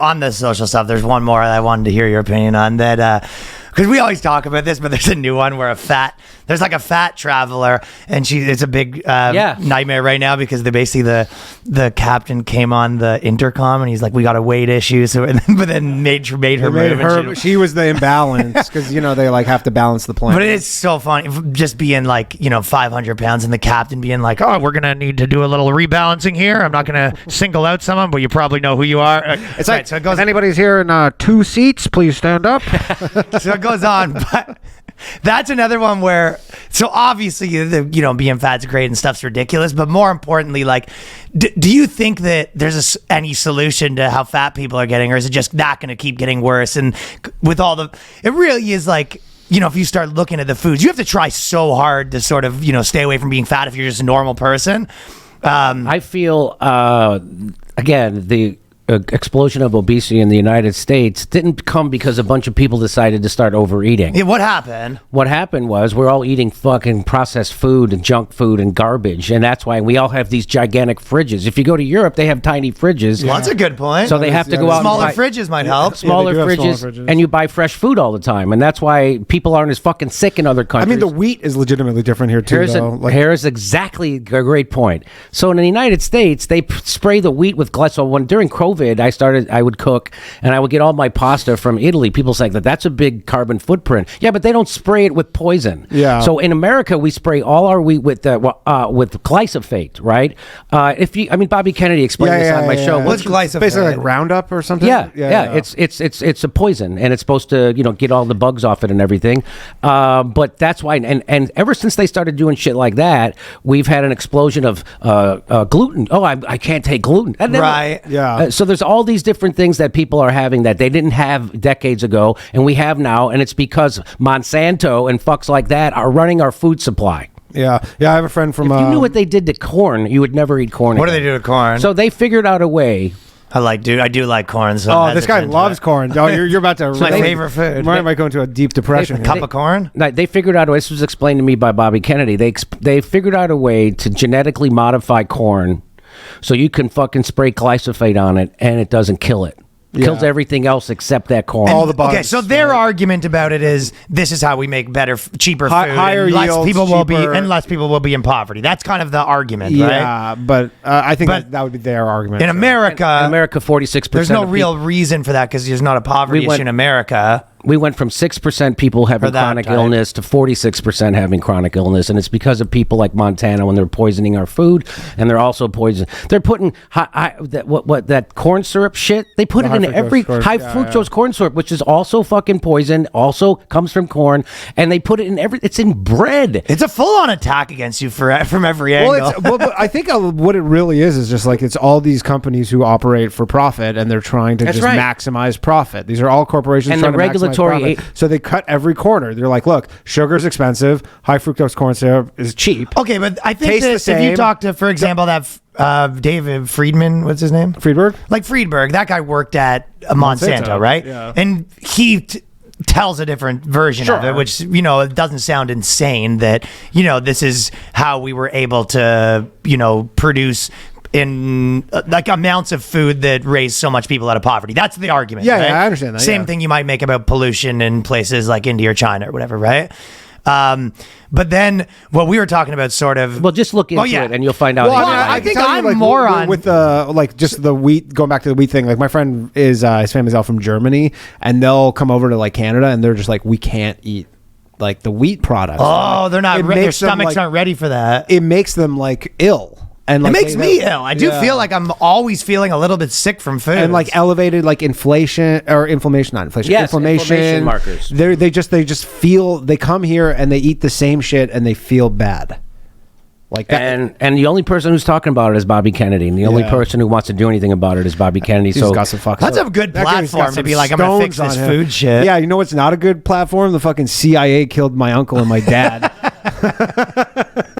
On the social stuff, there's one more I wanted to hear your opinion on that. Because we always talk about this, but there's a new one where there's like a fat traveler, and it's a big nightmare right now because the captain came on the intercom and he's like, we got a weight issue, but then made her move. She was the imbalance because they like have to balance the plane. But it's so funny just being like 500 pounds and the captain being like, oh, we're gonna need to do a little rebalancing here. I'm not gonna single out someone, but you probably know who you are. It's like, so it goes, if anybody's here in 2 seats, please stand up. So it goes on, but that's another one where, so obviously, being fat's great and stuff's ridiculous, but more importantly, like, do you think that there's any solution to how fat people are getting, or is it just not going to keep getting worse? And with it really is like, if you start looking at the foods, you have to try so hard to sort of, stay away from being fat if you're just a normal person. I feel, again, the explosion of obesity in the United States didn't come because a bunch of people decided to start overeating. Yeah, what happened? What happened was we're all eating fucking processed food and junk food and garbage, and that's why we all have these gigantic fridges. If you go to Europe, they have tiny fridges. Well, that's a good point. So they have to go out. Smaller fridges might help. Smaller fridges, and you buy fresh food all the time, and that's why people aren't as fucking sick in other countries. I mean, the wheat is legitimately different here too. Here's exactly a great point. So in the United States, they spray the wheat with glycerol. During COVID, I would cook, and I would get all my pasta from Italy. People say that's a big carbon footprint. Yeah, but they don't spray it with poison. Yeah. So in America, we spray all our wheat with glyphosate, right? Bobby Kennedy explained this on my show. What's glyphosate? Basically like Roundup or something. Yeah. It's a poison, and it's supposed to get all the bugs off it and everything. But that's why, and ever since they started doing shit like that, we've had an explosion of gluten. Oh, I can't take gluten. Right. Yeah. So there's all these different things that people are having that they didn't have decades ago, and we have now, and it's because Monsanto and fucks like that are running our food supply. Yeah. I have a friend from. If you knew what they did to corn, you would never eat corn. What do they do to corn? So they figured out a way. I do like corn. So this guy loves corn. Oh, you're about to. It's my favorite food. Mine might go into a deep depression. A cup of corn. They figured out a way. This was explained to me by Bobby Kennedy. They figured out a way to genetically modify corn, so you can fucking spray glyphosate on it and it doesn't kill it. Kills everything else except that corn. All the bugs. Okay, so their argument about it is this is how we make better, cheaper food. Higher and yields, less people will be in poverty. That's kind of the argument, right? Yeah, but I think that would be their argument. In America, 46%. There's no real reason for that because there's not a poverty issue in America. We went from 6% people having chronic illness to 46% having chronic illness, and it's because of people like Montana when they're poisoning our food, and they're also poisoning. They're putting that corn syrup shit. They put it in every high fructose corn syrup, which is also fucking poison. Also comes from corn, and they put it in every. It's in bread. It's a full-on attack against you from every angle. But I think what it really is just like it's all these companies who operate for profit, and they're trying to maximize profit. These are all corporations and trying the to regulatory. So they cut every corner. They're like, look, sugar's expensive. High fructose corn syrup is cheap. Okay, but I think that if you talk to, for example, that David Friedman, what's his name? Friedberg? Like Friedberg, that guy worked at Monsanto, right? Yeah. And he tells a different version of it, which, it doesn't sound insane that, this is how we were able to, produce in like amounts of food that raise so much people out of poverty. That's the argument. Yeah, right? I understand that. Same thing you might make about pollution in places like India or China or whatever, right? But then what we were talking about sort of... Well, just look into it and you'll find out. Well, I think I'm more on... With just the wheat, going back to the wheat thing, like my friend is, his family's all from Germany, and they'll come over to like Canada, and they're just like, we can't eat like the wheat products. Oh, they're not... Their stomachs aren't ready for that. It makes them like ill. And it makes me ill. I do feel like I'm always feeling a little bit sick from food. And like elevated like inflation or inflammation, not inflation. Yes, inflammation markers. They just feel, they come here and they eat the same shit and they feel bad. Like that. And the only person who's talking about it is Bobby Kennedy. And the only person who wants to do anything about it is Bobby Kennedy. He's got some fucks. That's a good platform to be like, I'm going to fix this food shit. Yeah, you know what's not a good platform? The fucking CIA killed my uncle and my dad.